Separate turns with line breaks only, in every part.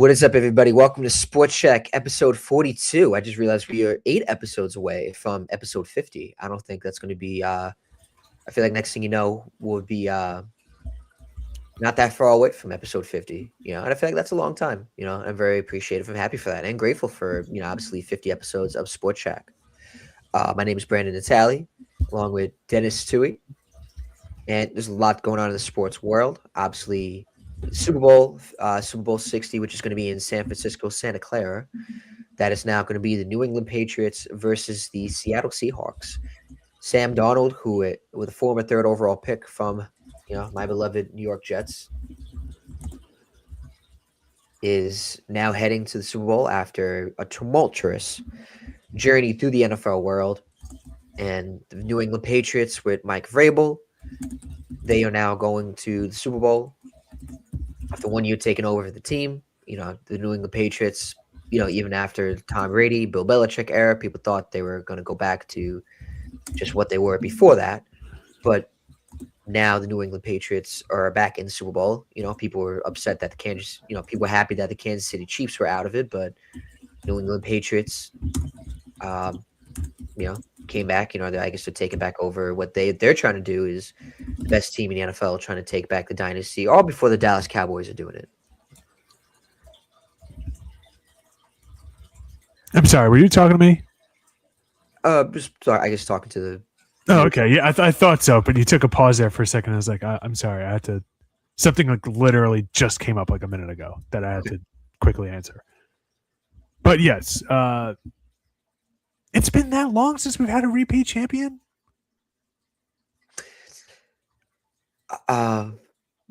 What is up, everybody? Welcome to SportsShack, episode 42. I just realized we are 8 episodes away from episode 50. I don't think that's going to be, I feel like next thing you know, we'll be not that far away from episode 50, and I feel like that's a long time, I'm very appreciative. I'm happy for that and grateful for, obviously 50 episodes of SportsShack. My name is Brandon Natali, along with Dennis Tui, and there's a lot going on in the sports world. Obviously, Super Bowl 60, which is going to be in San Francisco, Santa Clara. That is now going to be the New England Patriots versus the Seattle Seahawks. Sam Darnold, who with a former third overall pick from, my beloved New York Jets, is now heading to the Super Bowl after a tumultuous journey through the NFL world. And the New England Patriots with Mike Vrabel, they are now going to the Super Bowl. After 1 year taking over the team, the New England Patriots, even after Tom Brady, Bill Belichick era, people thought they were going to go back to just what they were before that. But now the New England Patriots are back in the Super Bowl. People were upset that people were happy that the Kansas City Chiefs were out of it, but New England Patriots, came back. I guess they're taking back over. What they're trying to do is the best team in the NFL, trying to take back the dynasty, all before the Dallas Cowboys are doing it.
I'm sorry, were you talking to me?
Just sorry, I guess talking to the.
Oh, okay. Yeah, I thought so, but you took a pause there for a second. I was like, I'm sorry, I had to. Something like literally just came up like a minute ago that I had to quickly answer. But yes, it's been that long since we've had a repeat champion?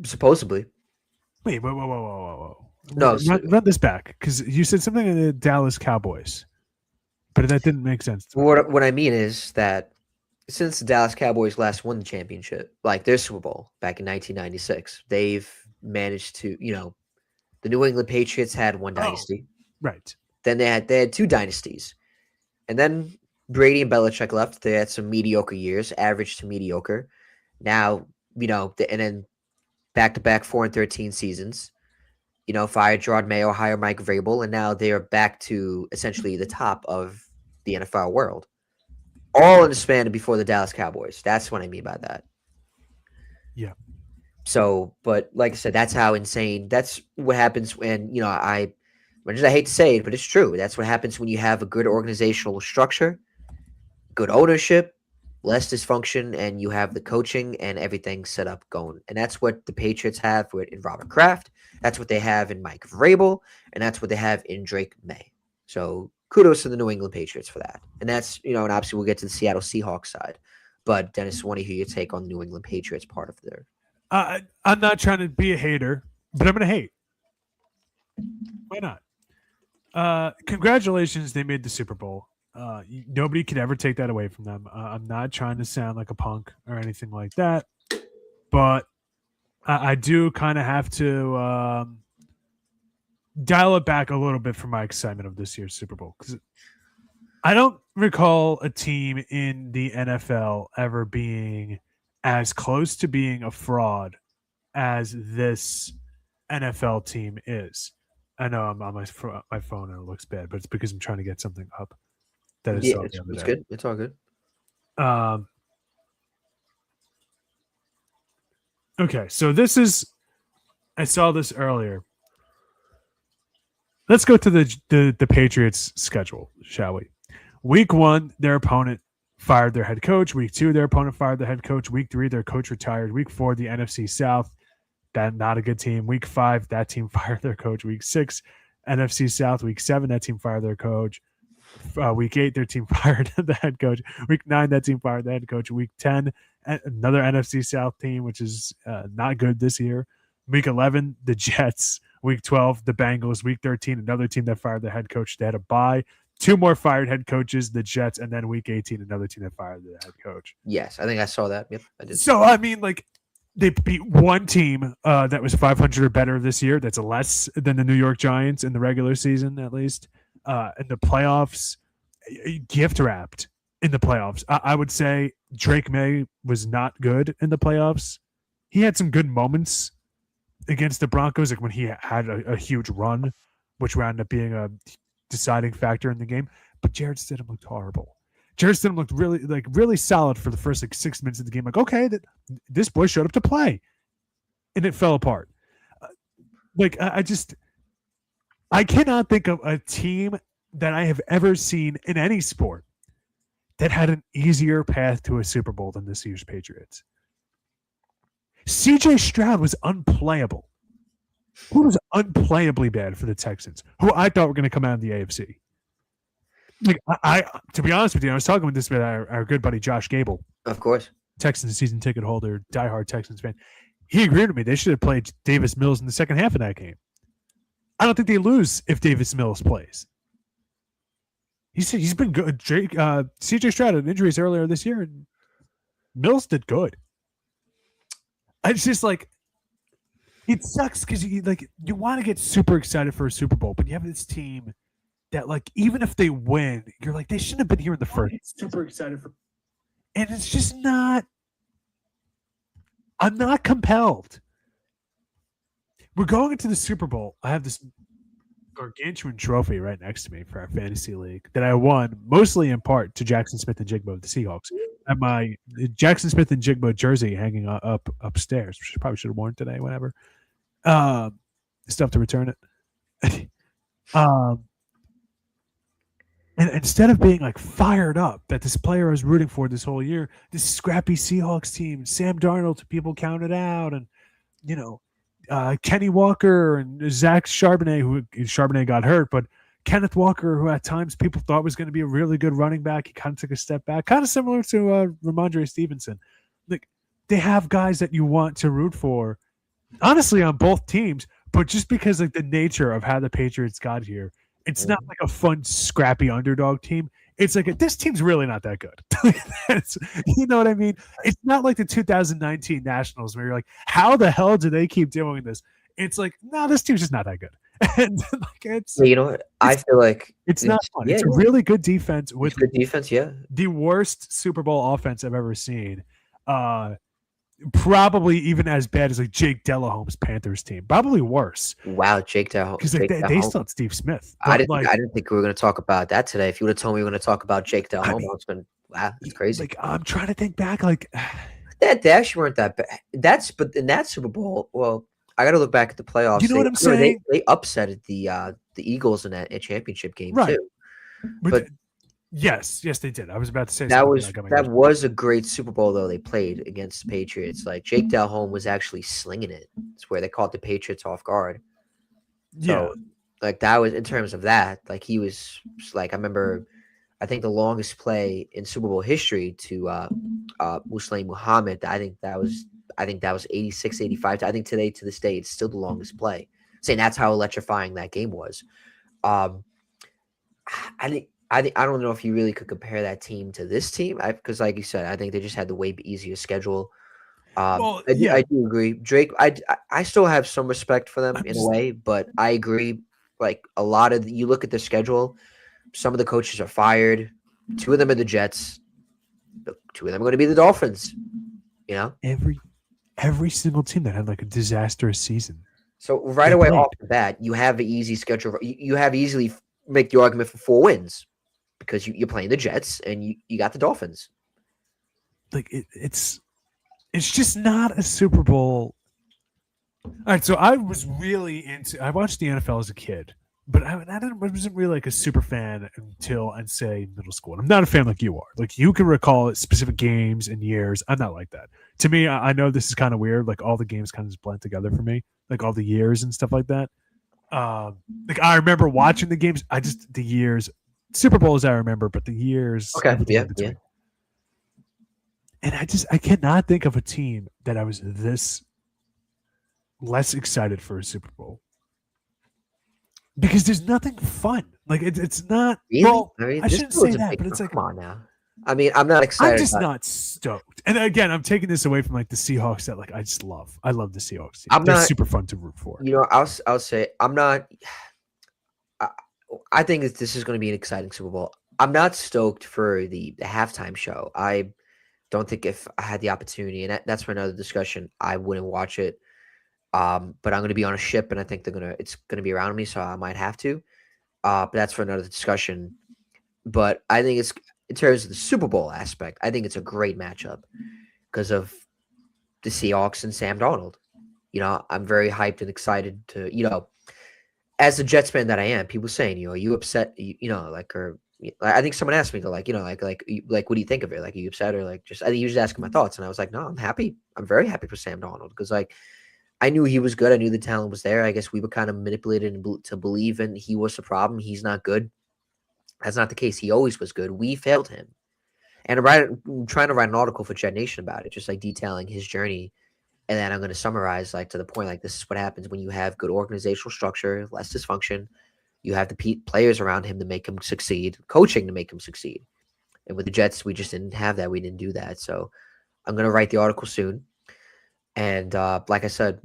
Supposedly.
Wait, whoa.
No,
run this back, because you said something in the Dallas Cowboys, but that didn't make sense.
What I mean is that since the Dallas Cowboys last won the championship, like their Super Bowl back in 1996, they've managed to, the New England Patriots had one dynasty.
Right.
Then they had two dynasties. And then Brady and Belichick left. They had some mediocre years, average to mediocre. Now, and then back-to-back 4-13 seasons. Fired Gerard Mayo, hired Mike Vrabel, and now they are back to essentially the top of the NFL world. All in the span of before the Dallas Cowboys. That's what I mean by that.
Yeah.
So, but like I said, that's how insane. That's what happens when, I hate to say it, but it's true. That's what happens when you have a good organizational structure, good ownership, less dysfunction, and you have the coaching and everything set up going. And that's what the Patriots have in Robert Kraft. That's what they have in Mike Vrabel, and that's what they have in Drake May. So kudos to the New England Patriots for that. And that's, and obviously we'll get to the Seattle Seahawks side. But Dennis, I want to hear your take on the New England Patriots part of their.
I'm not trying to be a hater, but I'm going to hate. Why not? Congratulations, they made the Super Bowl. Nobody could ever take that away from them. I'm not trying to sound like a punk or anything like that, but I do kind of have to dial it back a little bit for my excitement of this year's Super Bowl, because I don't recall a team in the NFL ever being as close to being a fraud as this NFL team is. I know I'm on my phone and it looks bad, but it's because I'm trying to get something up. That is
it's good. It's all good.
Okay, so this is. I saw this earlier. Let's go to the Patriots' schedule, shall we? Week 1, their opponent fired their head coach. Week 2, their opponent fired their head coach. Week 3, their coach retired. Week 4, the NFC South. That not a good team. Week 5, that team fired their coach. Week 6, NFC South. Week 7, that team fired their coach. Week 8, their team fired the head coach. Week 9, that team fired the head coach. Week 10, another NFC South team, which is not good this year. Week 11, the Jets. Week 12, the Bengals. Week 13, another team that fired the head coach. They had a bye. 2 more fired head coaches, the Jets. And then week 18, another team that fired the head coach.
Yes, I think I saw that. Yep, I did.
So, I mean, like, they beat one team that was 500 or better this year. That's less than the New York Giants in the regular season, at least. In the playoffs, gift wrapped in the playoffs. I would say Drake May was not good in the playoffs. He had some good moments against the Broncos, like when he had a huge run. which wound up being a deciding factor in the game. But Jarrett Stidham looked horrible. Jarrett Stidham looked really solid for the first 6 minutes of the game. Like, okay, this boy showed up to play, and it fell apart. I cannot think of a team that I have ever seen in any sport that had an easier path to a Super Bowl than this year's Patriots. C.J. Stroud was unplayable. Who was unplayably bad for the Texans, who I thought were going to come out of the AFC. Like, I to be honest with you, I was talking with our good buddy Josh Gable.
Of course.
Texans season ticket holder, diehard Texans fan. He agreed with me. They should have played Davis Mills in the second half of that game. I don't think they lose if Davis Mills plays. He's been good. C.J. Stroud had injuries earlier this year, and Mills did good. It's just like, it sucks because you want to get super excited for a Super Bowl, but you have this team that, like, even if they win, you're like, they shouldn't have been here in the first. Super excited for, and it's just not. I'm not compelled. We're going into the Super Bowl. I have this gargantuan trophy right next to me for our fantasy league that I won mostly in part to Jackson Smith and Jigbo of the Seahawks. I have my Jackson Smith and Jigbo jersey hanging upstairs, which I probably should have worn today, whatever. Stuff to return it. And instead of being like fired up that this player I was rooting for this whole year, this scrappy Seahawks team, Sam Darnold, people counted out, and Kenny Walker and Zach Charbonnet, who Charbonnet got hurt, but Kenneth Walker, who at times people thought was going to be a really good running back, he kind of took a step back, kind of similar to Ramondre Stevenson. Like, they have guys that you want to root for, honestly, on both teams, but just because like the nature of how the Patriots got here, it's not like a fun, scrappy underdog team. It's like this team's really not that good. You know what I mean? It's not like the 2019 Nationals where you're like, how the hell do they keep doing this? It's like, no, this team's just not that good. And like,
you know what? I feel like
it's not fun. It's a really good defense with
good defense. Yeah,
the worst Super Bowl offense I've ever seen. Probably even as bad as like Jake Delahome's Panthers team. Probably worse.
Wow, Jake Delahome.
Because like, they still had Steve Smith.
I didn't think we were going to talk about that today. If you would have told me we were going to talk about Jake Delahome, it's been wow, it's crazy.
Like, I'm trying to think back. Like,
they actually weren't that bad. But in that Super Bowl, well, I got to look back at the playoffs.
You know what I'm saying?
They upsetted the Eagles in that championship game
right.
too.
But yes, they did. I was about to say
that was a great Super Bowl though they played against the Patriots. Like Jake Delhomme was actually slinging it. It's where they caught the Patriots off guard.
Yeah,
so, like that was in terms of that. Like he was like I remember, I think the longest play in Super Bowl history to Muslim Muhammad. I think that was 86, 85. I think today to this day it's still the longest play. Saying that's how electrifying that game was. I don't know if you really could compare that team to this team because, like you said, I think they just had the way easier schedule. I do agree, Drake. I still have some respect for them in a way, but I agree. Like a lot of you look at the schedule, some of the coaches are fired. 2 of them are the Jets. 2 of them are going to be the Dolphins. You know,
every single team that had like a disastrous season.
So right away off the bat, you have an easy schedule. You have easily make the argument for 4 wins. Because you're playing the Jets and you got the Dolphins.
Like it's just not a Super Bowl. All right, so I watched the NFL as a kid, but I wasn't really like a super fan until I'd say middle school. I'm not a fan like you are. Like you can recall specific games and years. I'm not like that. To me, I know this is kind of weird. Like all the games kind of just blend together for me. Like all the years and stuff like that. Like I remember watching the games. The years. Super Bowls I remember, but the years.
Okay, yeah.
And I cannot think of a team that I was this less excited for a Super Bowl. Because there's nothing fun. Like it's not.
Really?
Well, I shouldn't say that, but it's like,
come on now. I mean, I'm not excited.
I'm just not stoked. And again, I'm taking this away from like the Seahawks that like I just love. I love the Seahawks team. They're super fun to root for.
You know, I'll say I'm not. I think this is going to be an exciting Super Bowl. I'm not stoked for the halftime show. I don't think if I had the opportunity, and that's for another discussion, I wouldn't watch it. But I'm going to be on a ship, and I think it's going to be around me, so I might have to. But that's for another discussion. But I think it's in terms of the Super Bowl aspect, I think it's a great matchup because of the Seahawks and Sam Darnold. I'm very hyped and excited to, as a Jets fan that I am, people saying, are you upset? Or I think someone asked me to what do you think of it? Like, are you upset or like just? I think you just asking my thoughts, and I was like, no, I'm happy. I'm very happy for Sam Darnold because I knew he was good. I knew the talent was there. I guess we were kind of manipulated to believe in he was the problem. He's not good. That's not the case. He always was good. We failed him. And I'm trying to write an article for Jet Nation about it, just like detailing his journey. And then I'm going to summarize to the point, this is what happens when you have good organizational structure, less dysfunction. You have the players around him to make him succeed, coaching to make him succeed. And with the Jets, we just didn't have that. We didn't do that. So I'm going to write the article soon. And like I said,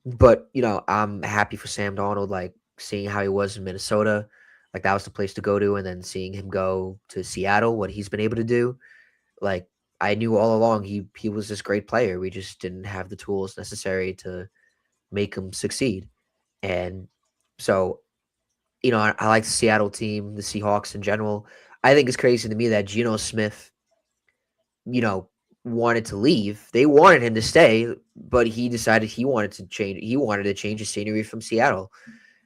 but I'm happy for Sam Darnold, seeing how he was in Minnesota. That was the place to go to, and then seeing him go to Seattle, what he's been able to do. I knew all along he was this great player. We just didn't have the tools necessary to make him succeed. And so, I like the Seattle team, the Seahawks in general. I think it's crazy to me that Geno Smith, wanted to leave. They wanted him to stay, but he decided he wanted to change. He wanted to change his scenery from Seattle.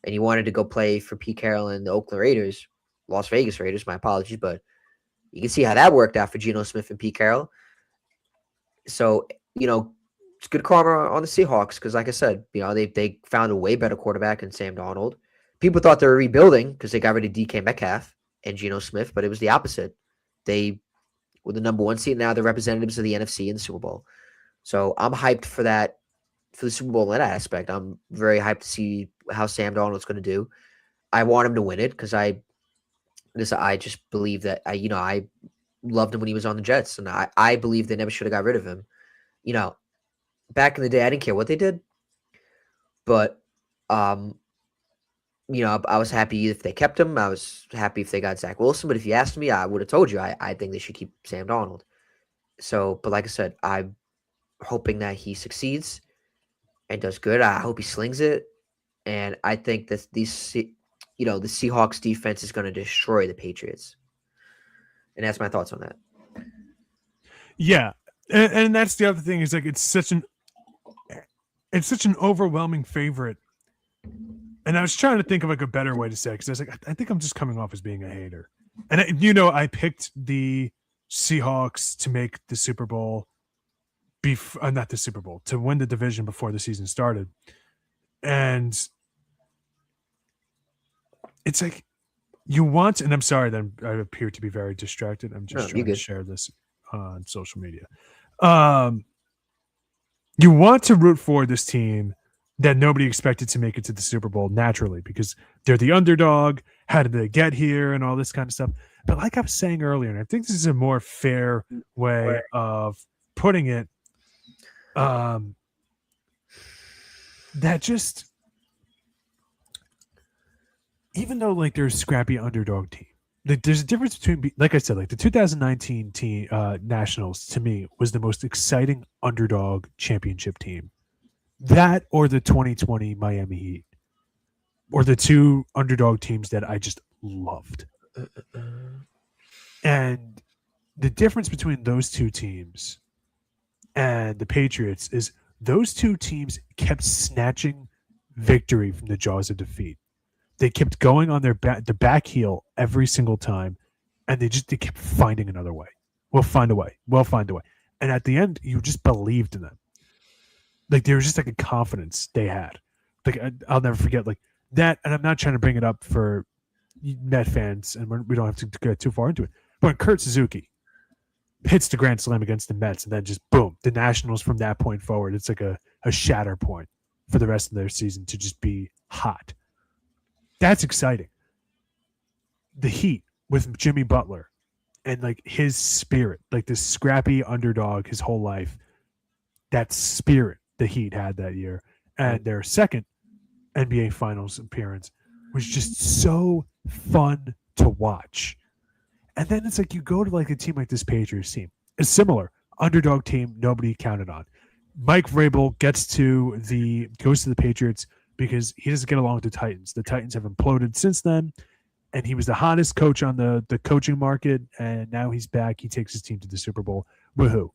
And he wanted to go play for Pete Carroll and the Oakland Raiders, Las Vegas Raiders, my apologies, but you can see how that worked out for Geno Smith and Pete Carroll. So, it's good karma on the Seahawks because, like I said, they found a way better quarterback in Sam Darnold. People thought they were rebuilding because they got rid of DK Metcalf and Geno Smith, but it was the opposite. They were the number one seed. Now they're representatives of the NFC in the Super Bowl. So I'm hyped for that. For the Super Bowl in that aspect, I'm very hyped to see how Sam Darnold's going to do. I want him to win it because I just believe that I loved him when he was on the Jets, and I believe they never should have got rid of him. Back in the day, I didn't care what they did, but I was happy if they kept him. I was happy if they got Zach Wilson. But if you asked me, I would have told you I think they should keep Sam Darnold. So, but like I said, I'm hoping that he succeeds and does good. I hope he slings it. And I think that the Seahawks defense is going to destroy the Patriots. And that's my thoughts on that.
Yeah. And that's the other thing is it's such an overwhelming favorite. And I was trying to think of a better way to say it because I was I think I'm just coming off as being a hater. And I picked the Seahawks to make the Super Bowl not the Super Bowl, to win the division before the season started. And it's you want, and I'm sorry that I appear to be very distracted. I'm just trying to share this on social media. You want to root for this team that nobody expected to make it to the Super Bowl naturally because they're the underdog. How did they get here and all this kind of stuff? But like I was saying earlier, and I think this is a more fair way of putting it, that just, even though they're a scrappy underdog team, there's a difference between, like I said, the 2019 team Nationals to me was the most exciting underdog championship team. That or the 2020 Miami Heat, or the two underdog teams that I just loved. And the difference between those two teams and the Patriots is those two teams kept snatching victory from the jaws of defeat. They kept going on the back heel every single time, and they kept finding another way. We'll find a way. We'll find a way. And at the end, you just believed in them. There was just a confidence they had. I'll never forget that. And I'm not trying to bring it up for Met fans, and we don't have to get too far into it. But when Kurt Suzuki hits the grand slam against the Mets, and then just boom, the Nationals from that point forward, it's a shatter point for the rest of their season to just be hot. That's exciting. The Heat with Jimmy Butler and his spirit, this scrappy underdog his whole life, that spirit the Heat had that year, and their second NBA Finals appearance was just so fun to watch. And then it's you go to a team like this Patriots team, a similar underdog team nobody counted on. Mike Vrabel goes to the Patriots because he doesn't get along with the Titans. The Titans have imploded since then, and he was the hottest coach on the coaching market, and now he's back. He takes his team to the Super Bowl. Woohoo!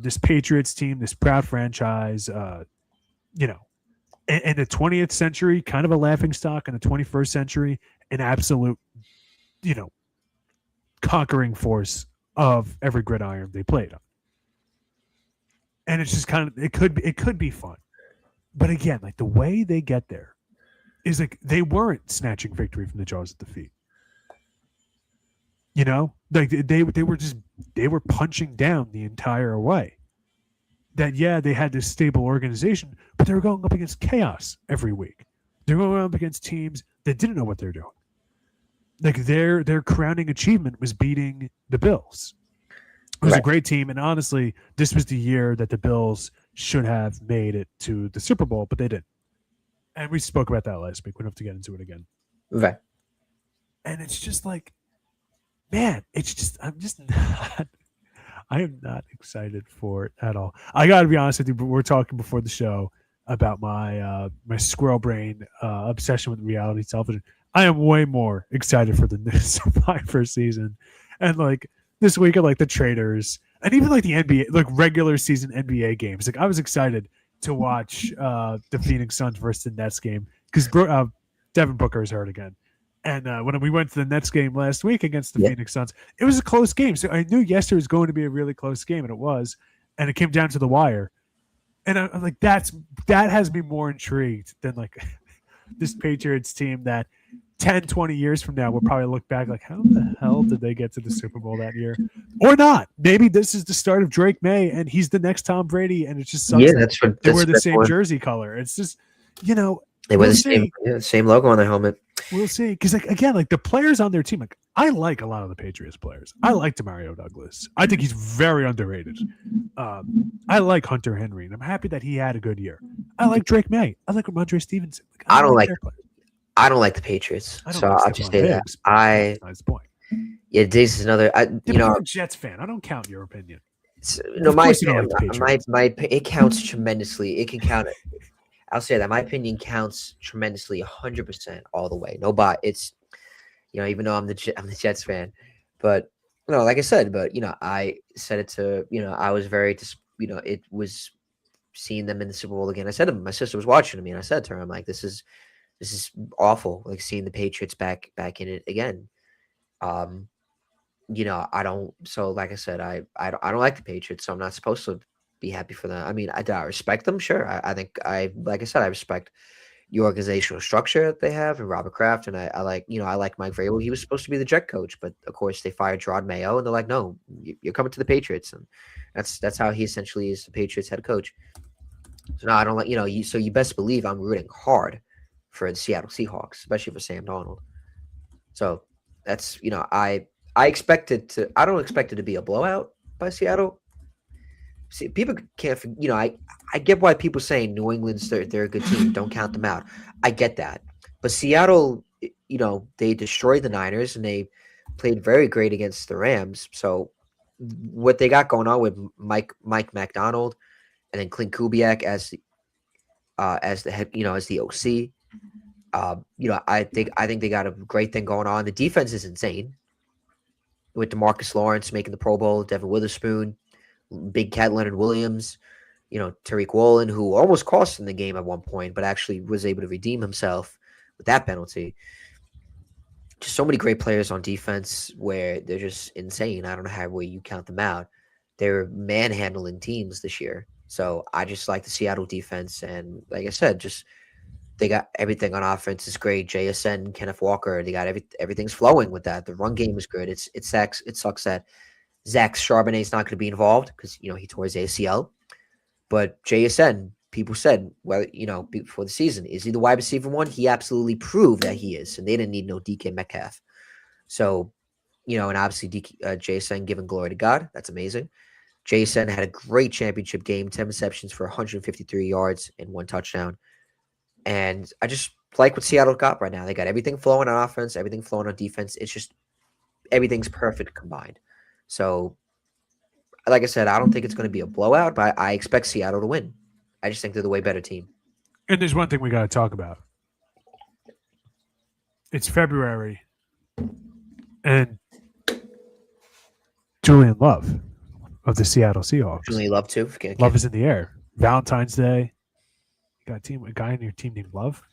This Patriots team, this proud franchise, you know, in the 20th century, kind of a laughing stock. In the 21st century, an absolute, you know, conquering force of every gridiron they played on. And it's just kind of it could be fun, but again, like the way they get there is like they weren't snatching victory from the jaws of defeat. You know, like they were punching down the entire way. That yeah, they had this stable organization, but they were going up against chaos every week. They're going up against teams that didn't know what they're doing. Like their crowning achievement was beating the Bills. It was a great team, and honestly, this was the year that the Bills should have made it to the Super Bowl, but they didn't. And we spoke about that last week. We don't have to get into it again.
Right.
And it's just like, man, I'm just not. I am not excited for it at all. I got to be honest with you, but we're talking before the show about my my squirrel brain obsession with reality television. I am way more excited for the new Survivor season, and like this week of like the traders, and even like the NBA, like regular season NBA games. Like I was excited to watch the Phoenix Suns versus the Nets game because Devin Booker is hurt again. And when we went to the Nets game last week against the Phoenix Suns, it was a close game. So I knew yesterday was going to be a really close game, and it was. And it came down to the wire. And I'm like, that has me more intrigued than like this Patriots team that 10, 20 years from now, we'll probably look back like, how the hell did they get to the Super Bowl that year? Or not. Maybe this is the start of Drake May, and he's the next Tom Brady, and it just sucks they wear the same jersey color. It's just, you know.
They wear the same logo on their helmet.
We'll see. Because, like, again, like the players on their team, like I like a lot of the Patriots players. I like Demario Douglas. I think he's very underrated. I like Hunter Henry, and I'm happy that he had a good year. I like Drake May. I like Ramondre Stevenson. Like,
I don't like the Patriots. So I'll just say that.
Nice point.
Yeah, this is another.
You're a Jets fan. I don't count your opinion.
No, it counts tremendously. It can count it. I'll say that my opinion counts tremendously, 100% all the way. No, but it's, you know, even though I'm the Jets fan, but you know, like I said, but you know, I said it to, you know, I was very, you know, it was seeing them in the Super Bowl again. I said to my sister was watching me, and I said to her, I'm like, this is awful, like seeing the Patriots back in it again. You know, I don't. So, like I said, I don't like the Patriots, so I'm not supposed to be happy for them. I mean, I respect them, sure. I think like I said, I respect the organizational structure that they have and Robert Kraft, and I like, you know, I like Mike Vrabel. He was supposed to be the Jet coach, but of course they fired Gerard Mayo, and they're like, no, you're coming to the Patriots, and that's how he essentially is the Patriots head coach. So no, I don't like, you know, you best believe I'm rooting hard for the Seattle Seahawks, especially for Sam Darnold. So that's, you know, I don't expect it to be a blowout by Seattle. See, people can't, you know, I get why people saying New England's they're a good team. Don't count them out. I get that. But Seattle, you know, they destroyed the Niners and they played very great against the Rams. So what they got going on with Mike McDonald and then Clint Kubiak as the head, you know, as the OC, you know, I think they got a great thing going on. The defense is insane with DeMarcus Lawrence making the Pro Bowl, Devin Witherspoon, Big Cat Leonard Williams, you know, Tariq Woolen, who almost cost him the game at one point, but actually was able to redeem himself with that penalty. Just so many great players on defense where they're just insane. I don't know how way you count them out. They're manhandling teams this year. So I just like the Seattle defense. And like I said, just they got everything on offense is great. JSN, Kenneth Walker, they got everything's flowing with that. The run game is good. It sucks that Zach Charbonnet's not going to be involved because, you know, he tore his ACL. But JSN, people said, well, you know, before the season, is he the wide receiver one? He absolutely proved that he is, and they didn't need no DK Metcalf. So, you know, and obviously JSN giving glory to God. That's amazing. JSN had a great championship game, 10 receptions for 153 yards and 1 touchdown. And I just like what Seattle got right now. They got everything flowing on offense, everything flowing on defense. It's just everything's perfect combined. So like I said, I don't think it's going to be a blowout, but I expect Seattle to win. I just think they're the way better team.
And there's one thing we got to talk about. It's February, and Julian Love of the Seattle Seahawks.
Julian Love too.
Love is in the air. Valentine's Day. You got a guy in your team named Love.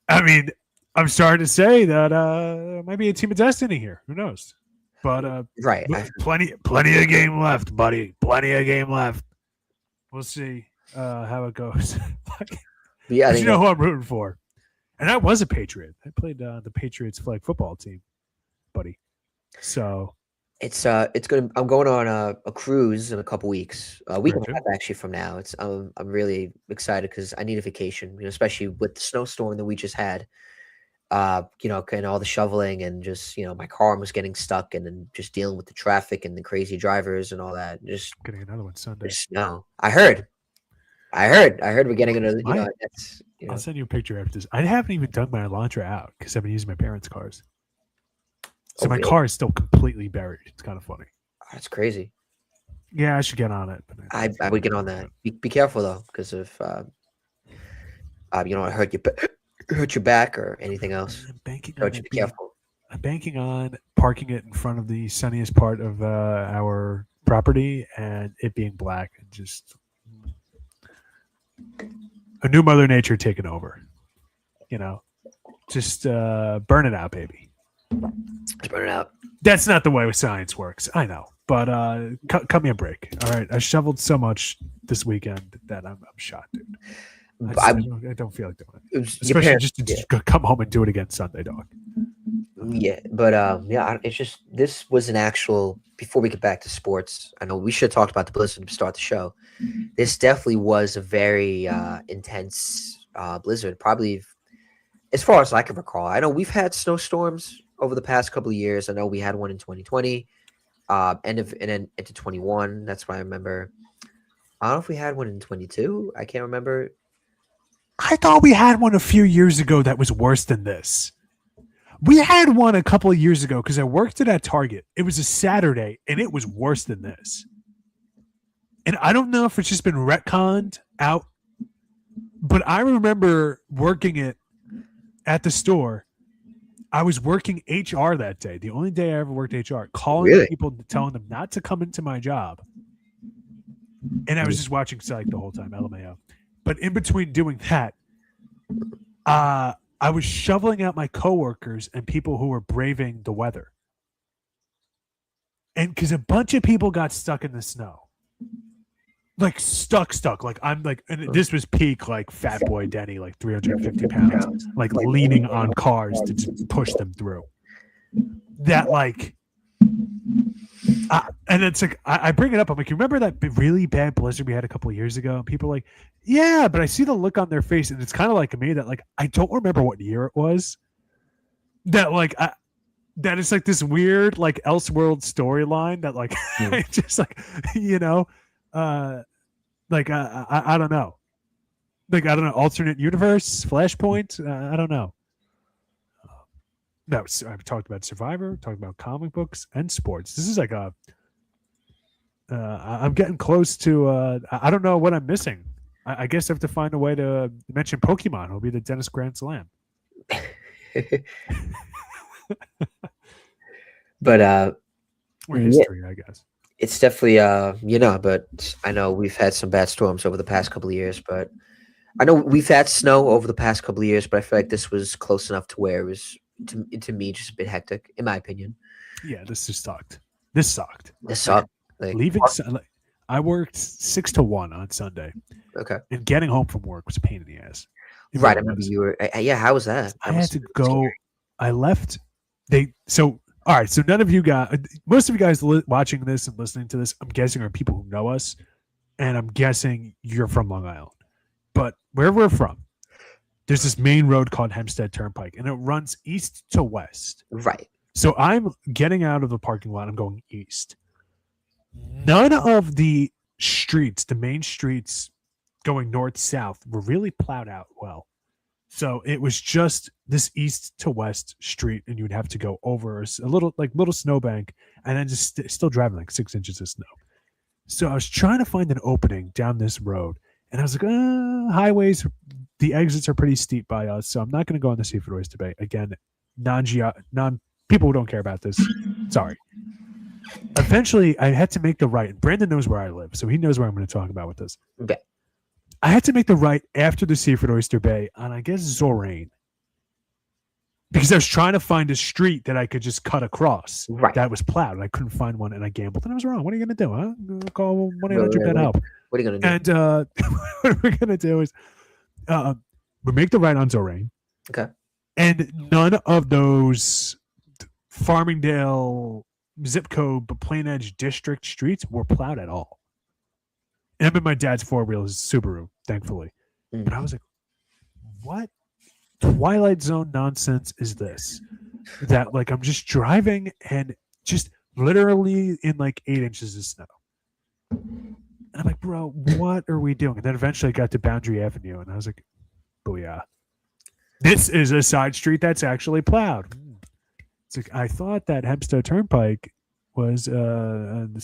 I mean, I'm starting to say that there might be a team of destiny here. Who knows? But
right,
plenty of game left, buddy. Plenty of game left. We'll see how it goes.
Yeah,
you know who I'm rooting for. And I was a Patriot. I played the Patriots flag football team, buddy. So
it's gonna. I'm going on a cruise in a couple weeks. A week and a half actually from now. I'm really excited because I need a vacation, especially with the snowstorm that we just had. And all the shoveling and just my car was getting stuck, and then just dealing with the traffic and the crazy drivers and all that. Just
getting another one Sunday.
No, I heard we're getting another.
I'll send you a picture after this. I haven't even dug my Elantra out because I've been using my parents' cars. So my car is still completely buried. It's kind of funny.
That's crazy.
Yeah, I should get on it. But
I would get on that. Be careful though, because if hurt your back or anything else.
Be
careful.
I'm banking on parking it in front of the sunniest part of our property and it being black and just a new Mother Nature taking over. Just burn it out, baby.
Just burn it out.
That's not the way science works. I know, but cut me a break. All right, I shoveled so much this weekend that I'm shot, dude. I don't feel like doing it, especially just to come home and do it again Sunday, dog.
Yeah, but it's just this was an actual. Before we get back to sports, I know we should have talked about the blizzard to start the show. This definitely was a very intense blizzard, probably as far as I can recall. I know we've had snowstorms over the past couple of years. I know we had one in 2020, and then into 21. That's what I remember. I don't know if we had one in 22. I can't remember.
I thought we had one a few years ago that was worse than this. We had one a couple of years ago because I worked at that Target. It was a Saturday, and it was worse than this. And I don't know if it's just been retconned out, but I remember working it at the store. I was working HR that day, the only day I ever worked HR, calling people, telling them not to come into my job. And I was just watching Psych the whole time, LMAO. But in between doing that, I was shoveling out my coworkers and people who were braving the weather. And because a bunch of people got stuck in the snow. Like stuck. Like I'm like, and this was peak like Fat Boy Denny, like 350 pounds, like leaning on cars to just push them through. That like, and it's like, I bring it up. I'm like, you remember that really bad blizzard we had a couple of years ago? And people are like, yeah, but I see the look on their face, and it's kind of like me that like I don't remember what year it was. That like that is like this weird like Elseworld storyline that like just like like I don't know, like I don't know, alternate universe, Flashpoint. I don't know. I've talked about Survivor, talked about comic books and sports. This is like a. I'm getting close to. I don't know what I'm missing. I guess I have to find a way to mention Pokemon. It'll be the Dennis Grand Slam.
But
or history, I guess.
It's definitely but I know we've had some bad storms over the past couple of years, but I know we've had snow over the past couple of years, but I feel like this was close enough to where it was to me just a bit hectic, in my opinion.
Yeah, this just sucked. This sucked.
Like,
leaving. I worked 6 to 1 on Sunday.
Okay.
And getting home from work was a pain in the ass.
Right. I remember you were. Yeah. How was that?
I had to go. Scary. I left. All right. So none of you guys, most of you guys watching this and listening to this, I'm guessing are people who know us, and I'm guessing you're from Long Island. But where we're from, there's this main road called Hempstead Turnpike, and it runs east to west.
Right.
So I'm getting out of the parking lot. I'm going east. None of the streets, the main streets going north-south, were really plowed out well. So it was just this east to west street, and you'd have to go over a little snowbank, and then just still driving like 6 inches of snow. So I was trying to find an opening down this road, and I was like, highways, the exits are pretty steep by us, so I'm not going to go on the Seaford Oyster Bay again. Non people who don't care about this. Sorry. Eventually, I had to make the right. Brandon knows where I live, so he knows where I'm going to talk about with this.
Okay.
I had to make the right after the Seaford Oyster Bay on, I guess, Zorain. Because I was trying to find a street that I could just cut across that was plowed. I couldn't find one, and I gambled, and I was wrong. What are you going to do? Huh? I'm call 1-800-BET-HELP.
What are you going to do?
And what we're going to do is we make the right on Zorain.
Okay.
And none of those Farmingdale zip code, but Plain Edge district streets were plowed at all. And I'm in my dad's four-wheel Subaru, thankfully. But I was like, what Twilight Zone nonsense is this? That like I'm just driving and just literally in like 8 inches of snow. And I'm like, bro, what are we doing? And then eventually I got to Boundary Avenue and I was like, booyah. This is a side street that's actually plowed. It's like I thought that Hempstead Turnpike was an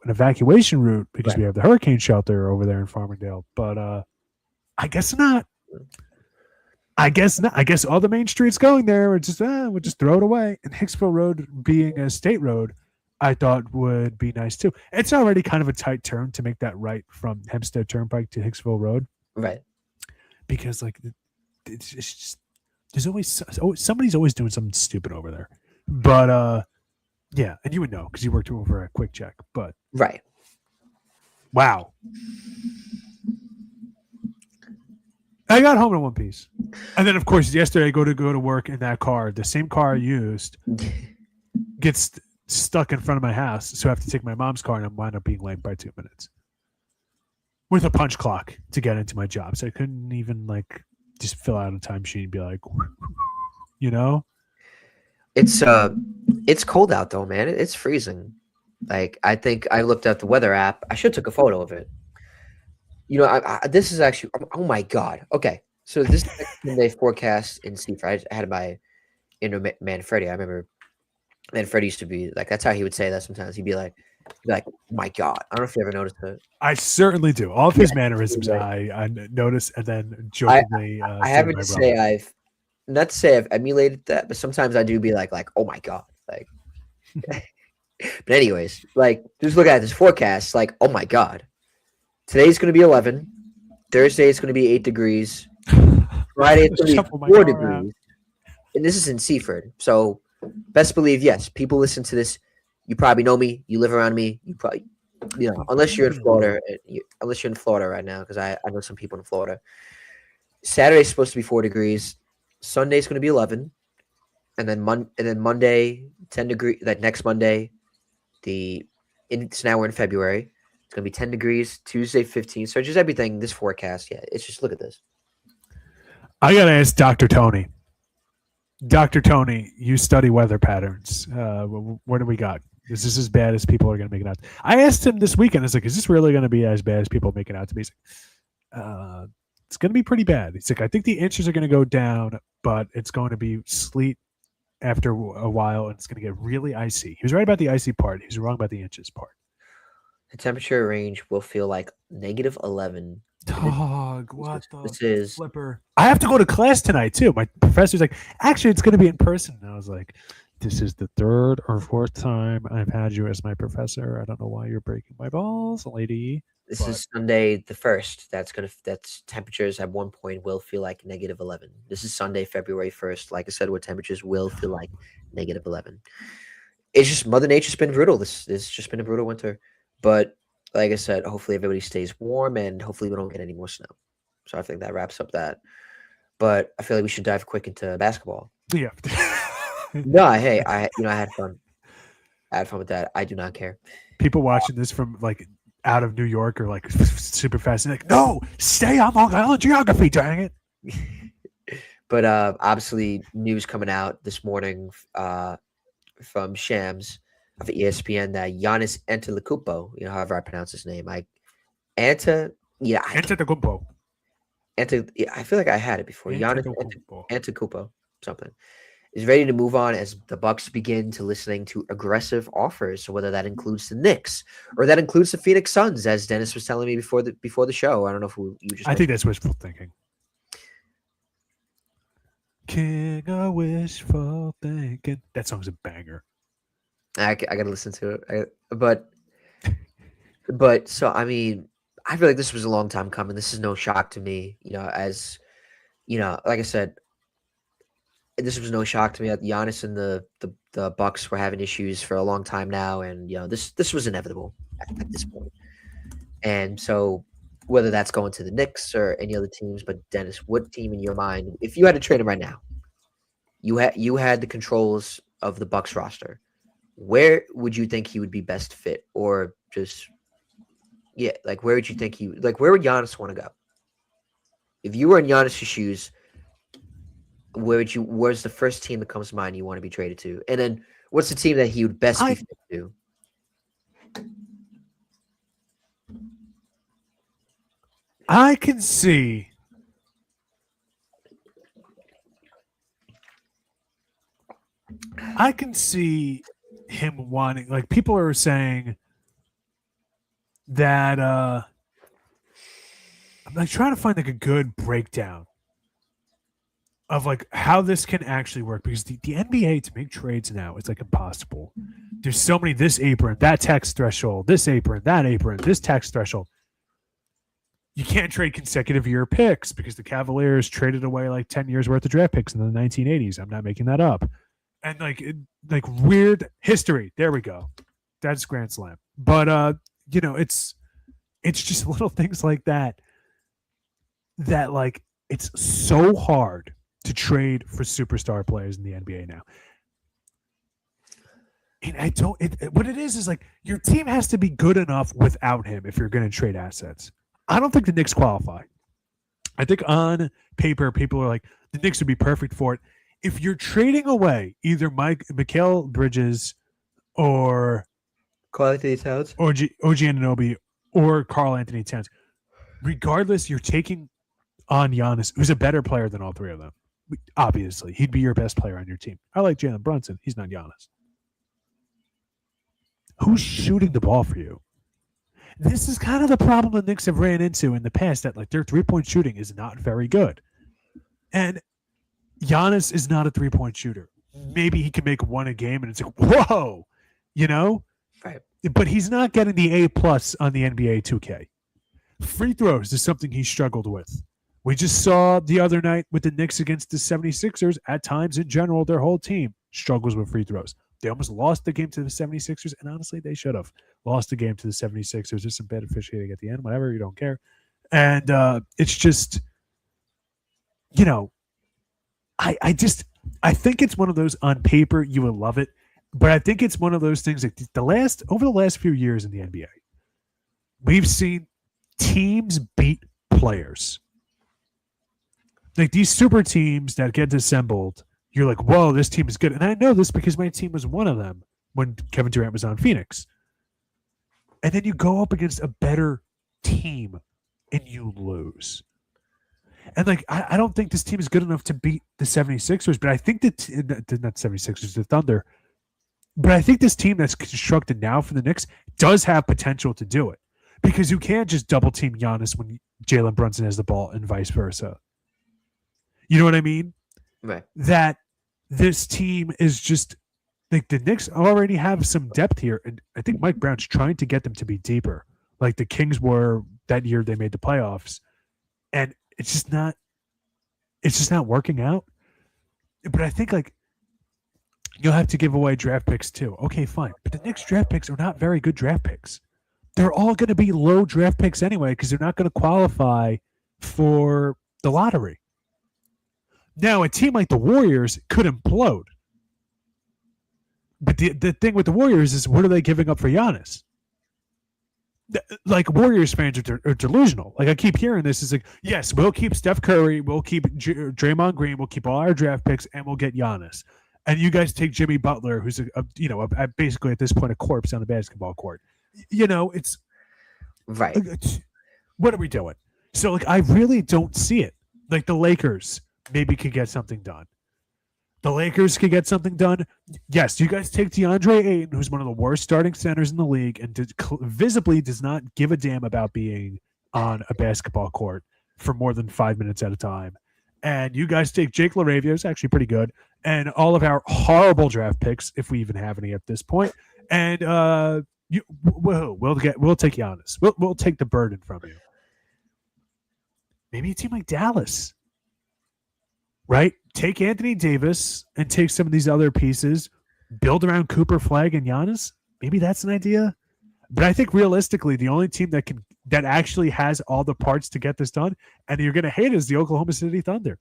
evacuation route because we have the hurricane shelter over there in Farmingdale, but I guess not. I guess not. I guess all the main streets going there are just we'll just throw it away. And Hicksville Road being a state road, I thought would be nice too. It's already kind of a tight turn to make that right from Hempstead Turnpike to Hicksville Road,
right?
Because like it's just there's always somebody's always doing something stupid over there. But yeah, and you would know because you worked over at Quick Check. But
right,
wow. I got home in one piece. And then, of course, yesterday I go to work in that car. The same car I used gets stuck in front of my house. So I have to take my mom's car and I wind up being late by 2 minutes. With a punch clock to get into my job. So I couldn't even like just fill out a timesheet and be like, you know?
It's cold out though, man. It's freezing. Like I think I looked at the weather app. I should have took a photo of it. You know, this is actually, oh my God. Okay. So this is the 10-day forecast in Seaford. I had my inner Manfredi. I remember Manfredi used to be like, that's how he would say that sometimes. He'd be like, oh my God. I don't know if you ever noticed it.
I certainly do. All of his mannerisms I notice and then jokingly.
I haven't to say not to say I've emulated that, but sometimes I do be like, oh my God. Like, but anyways, like just look at this forecast, like, oh my God. Today's going to be 11. Thursday it's going to be 8 degrees. Friday it's going to be 4 degrees. And this is in Seaford. So best believe, yes, people listen to this. You probably know me. You live around me. You probably, unless you're in Florida, right now, because I know some people in Florida. Saturday's supposed to be 4 degrees. Sunday's going to be 11. And then Monday, 10 degrees. That next Monday, it's now we're in February. It's going to be 10 degrees, Tuesday 15. So just everything, this forecast, yeah, it's just look at this.
I got to ask Dr. Tony. Dr. Tony, you study weather patterns. What do we got? Is this as bad as people are going to make it out? I asked him this weekend. I was like, is this really going to be as bad as people make it out to be? He's like, it's going to be pretty bad. He's like, I think the inches are going to go down, but it's going to be sleet after a while, and it's going to get really icy. He was right about the icy part. He was wrong about the inches part.
The temperature range will feel like -11.
Dog, what
this is
flipper? I have to go to class tonight too. My professor's like, actually, it's going to be in person. And I was like, this is the 3rd or 4th time I've had you as my professor. I don't know why you're breaking my balls, lady.
This is Sunday the 1st. That's temperatures at one point will feel like -11. This is Sunday, February 1st. Like I said, where temperatures will feel like -11. It's just Mother Nature's been brutal. This has just been a brutal winter. But like I said, hopefully everybody stays warm and hopefully we don't get any more snow. So I think that wraps up that. But I feel like we should dive quick into basketball.
Yeah.
No, hey, I had fun. I had fun with that. I do not care.
People watching this from like out of New York are like super fast. They're like, no, stay on Long Island geography, dang it.
But obviously news coming out this morning from Shams of ESPN that Giannis Antetokounmpo, however I pronounce his name,
Antetokounmpo.
I feel like I had it before. Giannis Antetokounmpo, something. is ready to move on as the Bucks begin to listening to aggressive offers. So whether that includes the Knicks or that includes the Phoenix Suns, as Dennis was telling me before the show. I don't know if you just.
I think that's wishful thinking. King of wishful thinking. That song's a banger.
I gotta listen to it. But so I mean, I feel like this was a long time coming. This is no shock to me. As like I said, this was no shock to me that Giannis and the Bucks were having issues for a long time now, and this was inevitable at this point. And so whether that's going to the Knicks or any other teams, but Dennis, what team in your mind, if you had to trade him right now, you had the controls of the Bucks roster, where would you think he would be best fit, or just like where would you think where would Giannis want to go? If you were in Giannis' shoes, where's the first team that comes to mind you want to be traded to? And then what's the team that he would best be fit to?
I can see him wanting, like, people are saying that I'm like trying to find like a good breakdown of like how this can actually work, because the NBA to make trades now, it's like impossible. There's so many, this apron, that tax threshold, this apron, that apron, this tax threshold. You can't trade consecutive year picks because the Cavaliers traded away like 10 years worth of draft picks in the 1980s. I'm not making that up. And like weird history. There we go. That's Grand Slam. But it's just little things like that like it's so hard to trade for superstar players in the NBA now. And what it is like your team has to be good enough without him if you're going to trade assets. I don't think the Knicks qualify. I think on paper, people are like, the Knicks would be perfect for it. If you're trading away either Mikal Bridges or
Karl Anthony Towns,
OG Anunoby or Karl Anthony Towns, regardless, you're taking on Giannis, who's a better player than all three of them. Obviously, he'd be your best player on your team. I like Jalen Brunson. He's not Giannis. Who's shooting the ball for you? This is kind of the problem the Knicks have ran into in the past, that like their three-point shooting is not very good. And Giannis is not a three-point shooter. Maybe he can make one a game and it's like, whoa,
Right.
But he's not getting the A+ on the NBA 2K. Free throws is something he struggled with. We just saw the other night with the Knicks against the 76ers, at times in general, their whole team struggles with free throws. They almost lost the game to the 76ers, and honestly, they should have lost the game to the 76ers. There's some bad officiating at the end, whatever, you don't care. And it's just, I think it's one of those, on paper, you would love it, but I think it's one of those things like over the last few years in the NBA, we've seen teams beat players. Like these super teams that get assembled, you're like, whoa, this team is good. And I know this because my team was one of them when Kevin Durant was on Phoenix. And then you go up against a better team and you lose. And like, I don't think this team is good enough to beat the 76ers, but I think not 76ers, the Thunder. But I think this team that's constructed now for the Knicks does have potential to do it, because you can't just double team Giannis when Jalen Brunson has the ball and vice versa. You know what I mean?
Right.
That this team is just like, the Knicks already have some depth here, and I think Mike Brown's trying to get them to be deeper, like the Kings were that year they made the playoffs, and it's just not working out. But I think like you'll have to give away draft picks too. Okay, fine, but the Knicks draft picks are not very good draft picks. They're all going to be low draft picks anyway, because they're not going to qualify for the lottery. Now, a team like the Warriors could implode. But the thing with the Warriors is, what are they giving up for Giannis? Like, Warriors fans are delusional. Like, I keep hearing this. Is like, yes, we'll keep Steph Curry, we'll keep Draymond Green, we'll keep all our draft picks, and we'll get Giannis. And you guys take Jimmy Butler, who's basically at this point a corpse on the basketball court. It's
right.
What are we doing? So, like, I really don't see it. Like, the Lakers maybe could get something done. The Lakers could get something done. Yes, you guys take DeAndre Ayton, who's one of the worst starting centers in the league, and visibly does not give a damn about being on a basketball court for more than 5 minutes at a time. And you guys take Jake LaRavia, who's actually pretty good, and all of our horrible draft picks, if we even have any at this point. And we'll take Giannis. We'll take the burden from you. Maybe a team like Dallas. Right? Take Anthony Davis and take some of these other pieces, build around Cooper Flag and Giannis. Maybe that's an idea. But I think realistically, the only team that actually has all the parts to get this done, and you're going to hate, is the Oklahoma City Thunder.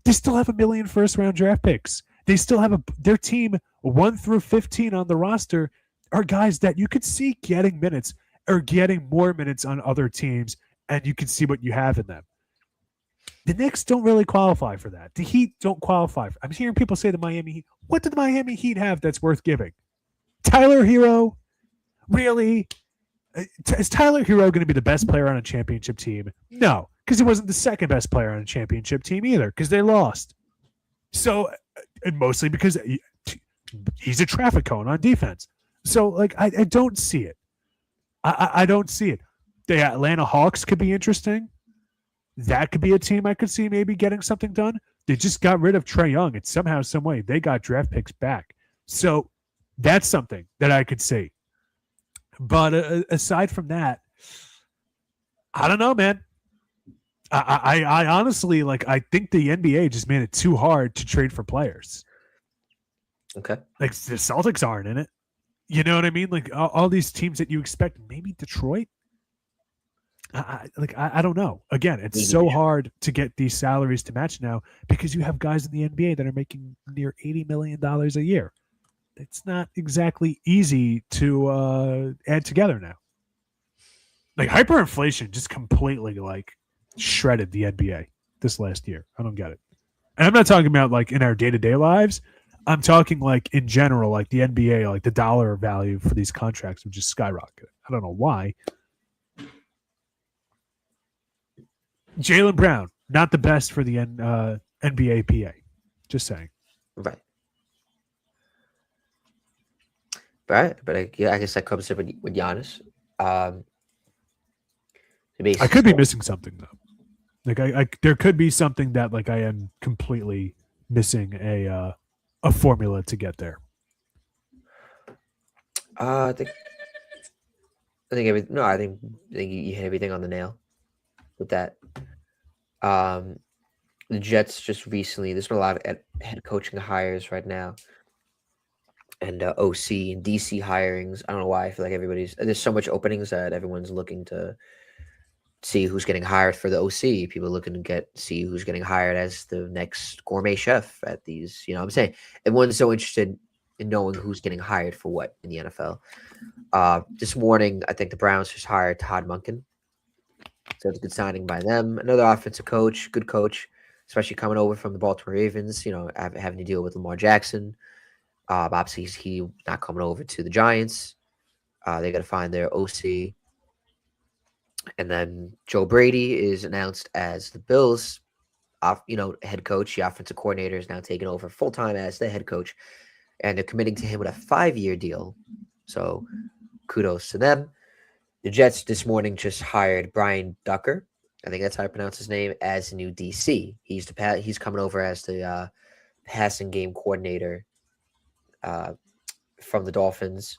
They still have 1 million first-round draft picks. They still have their team 1 through 15 on the roster are guys that you could see getting minutes or getting more minutes on other teams, and you can see what you have in them. The Knicks don't really qualify for that. The Heat don't qualify. I'm hearing people say the Miami Heat. What do the Miami Heat have that's worth giving? Tyler Hero? Really? Is Tyler Hero going to be the best player on a championship team? No, because he wasn't the second best player on a championship team either, because they lost. So, and mostly because he's a traffic cone on defense. So, like, I don't see it. I don't see it. The Atlanta Hawks could be interesting. That could be a team I could see maybe getting something done. They just got rid of Trae Young, and somehow, some way, they got draft picks back. So that's something that I could see. But aside from that, I don't know, man. I honestly, like, I think the NBA just made it too hard to trade for players.
Okay.
Like, the Celtics aren't in it. You know what I mean? Like, all these teams that you expect, maybe Detroit. I don't know. Again, it's so hard to get these salaries to match now because you have guys in the NBA that are making near $80 million a year. It's not exactly easy to add together now. Like, hyperinflation just completely, like, shredded the NBA this last year. I don't get it. And I'm not talking about, like, in our day-to-day lives. I'm talking, like, in general, like the NBA, like the dollar value for these contracts would just skyrocket. I don't know why. Jaylen Brown, not the best for the NBA PA. Just saying.
Right. Right. But I guess that comes up with Giannis.
I could be missing something, though. Like, there could be something that, like, I am completely missing a formula to get there.
I think you hit everything on the nail with that. The Jets just recently, there's been a lot of head coaching hires right now, and OC and DC hirings. I don't know why. I feel like there's so much openings that everyone's looking to see who's getting hired for the OC. People are looking to see who's getting hired as the next gourmet chef at these. You know what I'm saying? Everyone's so interested in knowing who's getting hired for what in the NFL. This morning, I think the Browns just hired Todd Monken. So it's a good signing by them. Another offensive coach, good coach, especially coming over from the Baltimore Ravens, you know, having to deal with Lamar Jackson. Obviously, he's not coming over to the Giants. They got to find their OC. And then Joe Brady is announced as the Bills' head coach. The offensive coordinator is now taking over full-time as the head coach. And they're committing to him with a 5-year deal. So kudos to them. The Jets this morning just hired Brian Ducker, I think that's how I pronounce his name, as the new DC. He's coming over as the passing game coordinator from the Dolphins.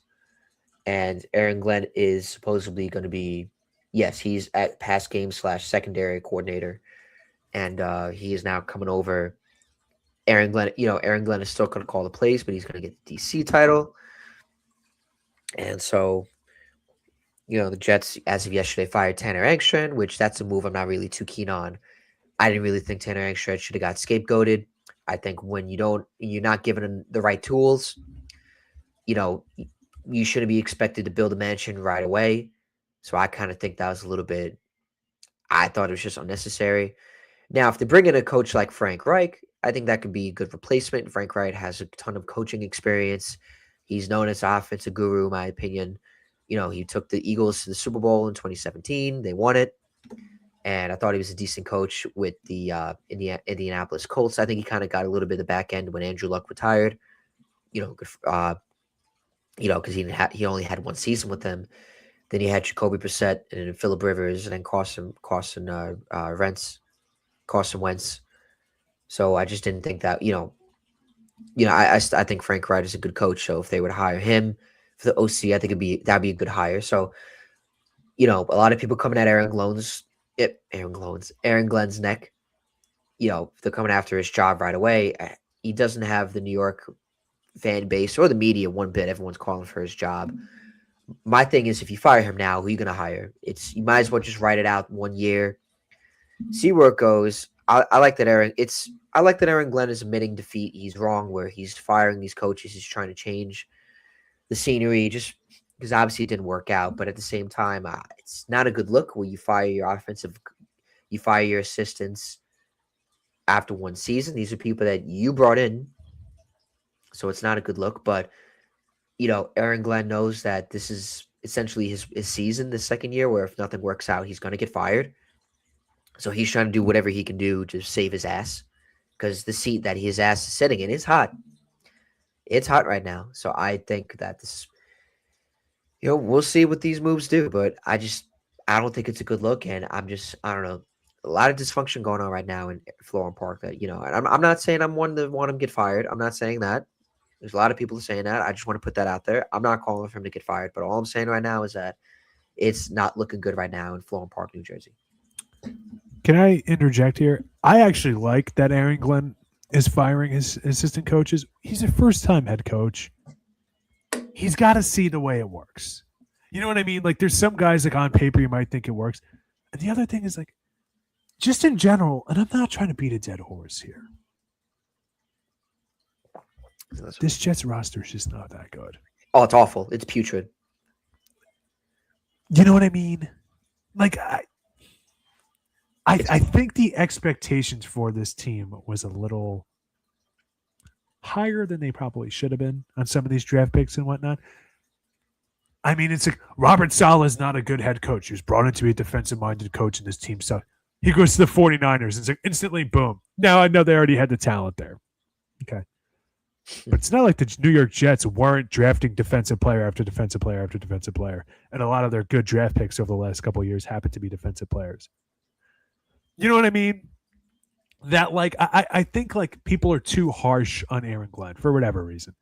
And Aaron Glenn is supposedly going to be, yes, he's at pass game / secondary coordinator. And he is now coming over. Aaron Glenn is still going to call the plays, but he's going to get the DC title. And so, you know, the Jets, as of yesterday, fired Tanner Engstrand, which that's a move I'm not really too keen on. I didn't really think Tanner Engstrand should have got scapegoated. I think when you're not given him the right tools, you know, you shouldn't be expected to build a mansion right away. So I kind of think that was a little bit, I thought it was just unnecessary. Now, if they bring in a coach like Frank Reich, I think that could be a good replacement. Frank Reich has a ton of coaching experience. He's known as an offensive guru, in my opinion. You know, he took the Eagles to the Super Bowl in 2017. They won it. and I thought he was a decent coach with the Indianapolis Colts. I think he kind of got a little bit of the back end when Andrew Luck retired. Because he only had one season with them. Then you had Jacoby Brissett and then Phillip Rivers and then Carson Wentz. So I just didn't think that I think Frank Reich is a good coach. So if they would hire him for the OC, I think that'd be a good hire. So a lot of people coming at Aaron Glenn's neck. They're coming after his job right away. He doesn't have the New York fan base or the media one bit. Everyone's calling for his job. My thing is, if you fire him now, who are you going to hire? You might as well just write it out 1 year, see where it goes. I like that Aaron Glenn is admitting defeat. He's wrong where he's firing these coaches. He's trying to change the scenery just because obviously it didn't work out. But at the same time, it's not a good look where you fire your assistants after one season. These are people that you brought in, so it's not a good look. But Aaron Glenn knows that this is essentially his season, the second year, where if nothing works out, he's going to get fired. So he's trying to do whatever he can do to save his ass because the seat that his ass is sitting in is hot. It's hot right now. So I think that this, we'll see what these moves do, but I don't think it's a good look. And I don't know, a lot of dysfunction going on right now in Florham Park that, and I'm not saying I'm one to want him to get fired. I'm not saying that. There's a lot of people saying that. I just want to put that out there. I'm not calling for him to get fired, but all I'm saying right now is that it's not looking good right now in Florham Park, New Jersey.
Can I interject here? I actually like that Aaron Glenn is firing his assistant coaches. He's a first-time head coach. He's got to see the way it works. You know what I mean? Like, there's some guys, like, on paper you might think it works. And the other thing is, like, just in general, and I'm not trying to beat a dead horse here, this Jets roster is just not that good.
Oh, it's awful. It's putrid.
You know what I mean? Like, I think the expectations for this team was a little higher than they probably should have been on some of these draft picks and whatnot. I mean, it's like Robert Saleh is not a good head coach. He was brought in to be a defensive-minded coach, and this team sucks. He goes to the 49ers, and it's like instantly, boom. Now I know they already had the talent there. Okay. But it's not like the New York Jets weren't drafting defensive player after defensive player after defensive player. And a lot of their good draft picks over the last couple of years happen to be defensive players. You know what I mean? That, like, I think, like, people are too harsh on Aaron Glenn for whatever reason.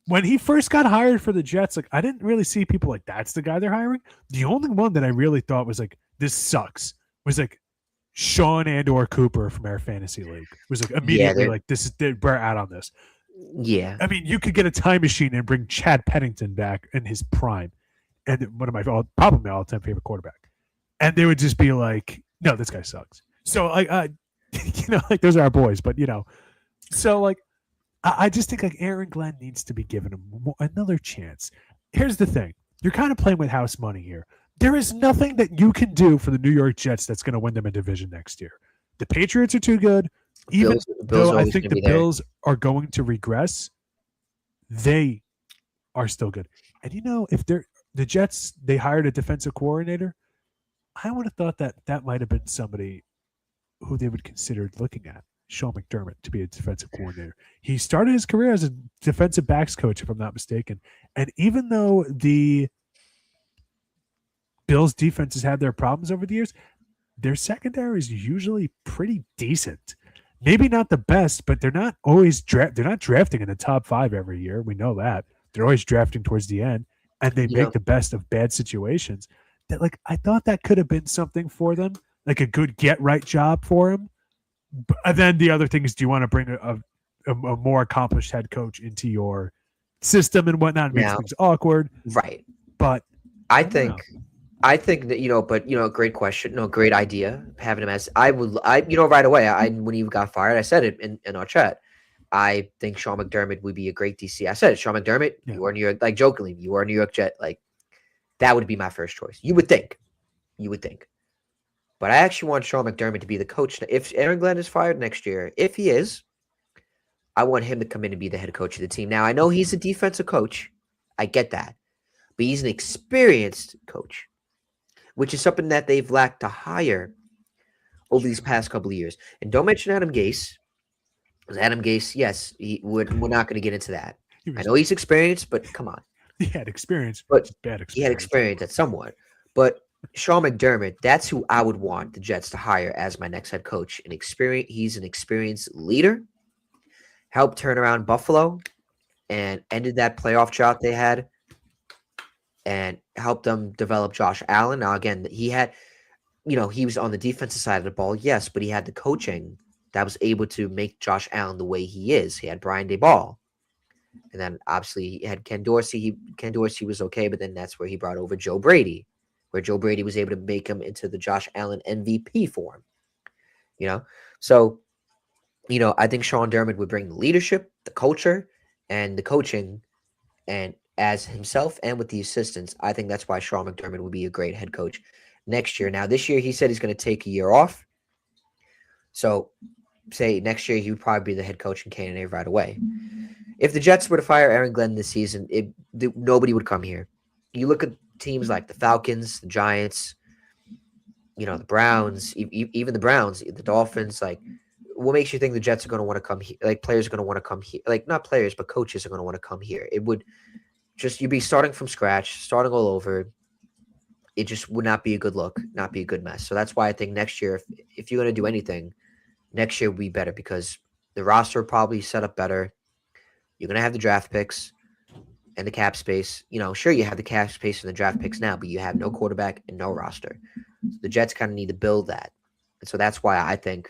When he first got hired for the Jets, like, I didn't really see people like, that's the guy they're hiring. The only one that I really thought was like, this sucks, was like Sean and/or Cooper from our fantasy league. It was like immediately like, we're out on this.
Yeah.
I mean, you could get a time machine and bring Chad Pennington back in his prime, and one of probably my all-time favorite quarterback, and they would just be like, no, this guy sucks. So, like, like, those are our boys, but, so, like, I just think, like, Aaron Glenn needs to be given another chance. Here's the thing. You're kind of playing with house money here. There is nothing that you can do for the New York Jets that's going to win them a division next year. The Patriots are too good. Even though I think the Bills are going to regress, they are still good. And, if the Jets, they hired a defensive coordinator, I would have thought that might have been somebody who they would consider looking at, Sean McDermott, to be a defensive coordinator. He started his career as a defensive backs coach, if I'm not mistaken. And even though the Bills' defenses had their problems over the years, their secondary is usually pretty decent. Maybe not the best, but they're not always they're not drafting in the top 5 every year. We know that. They're always drafting towards the end, and they make the best of bad situations. That, like, I thought that could have been something for them, like a good get-right job for him. And then the other thing is, do you want to bring a more accomplished head coach into your system and whatnot? It makes things awkward.
Right.
But
I think that, great question. No, great idea. Having him as right away, when he got fired, I said it in our chat. I think Sean McDermott would be a great DC. I said it, Sean McDermott, you are New York, like, jokingly, you are a New York Jet. Like, that would be my first choice. You would think. But I actually want Sean McDermott to be the coach. If Aaron Glenn is fired next year, if he is, I want him to come in and be the head coach of the team. Now, I know he's a defensive coach. I get that. But he's an experienced coach, which is something that they've lacked to hire over these past couple of years. And don't mention Adam Gase. Because Adam Gase, yes, we're not going to get into that. I know he's experienced, but come on.
He had experience,
but
just bad experience.
He had experience at somewhat. But Sean McDermott, that's who I would want the Jets to hire as my next head coach. He's an experienced leader. Helped turn around Buffalo and ended that playoff drought they had, and helped them develop Josh Allen. Now, again, he was on the defensive side of the ball, yes, but he had the coaching that was able to make Josh Allen the way he is. He had Brian Daboll. And then, obviously, he had Ken Dorsey. Ken Dorsey was okay, but then that's where he brought over Joe Brady, where Joe Brady was able to make him into the Josh Allen MVP for him. So, I think Sean Dermott would bring the leadership, the culture, and the coaching, and as himself and with the assistants. I think that's why Sean McDermott would be a great head coach next year. Now, this year, he said he's going to take a year off. So, say next year, he would probably be the head coach in candidate right away. If the Jets were to fire Aaron Glenn this season, nobody would come here. You look at teams like the Falcons, the Giants, the Browns, even the Browns, the Dolphins. Like, what makes you think the Jets are going to want to come here? Like, players are going to want to come here. Like, not players, but coaches are going to want to come here. It would you'd be starting from scratch, starting all over. It just would not be a good look, not be a good mess. So that's why I think next year, if you're going to do anything, next year will be better because the roster will probably set up better. You're going to have the draft picks and the cap space. Sure, you have the cap space and the draft picks now, but you have no quarterback and no roster. So the Jets kind of need to build that. And so that's why I think,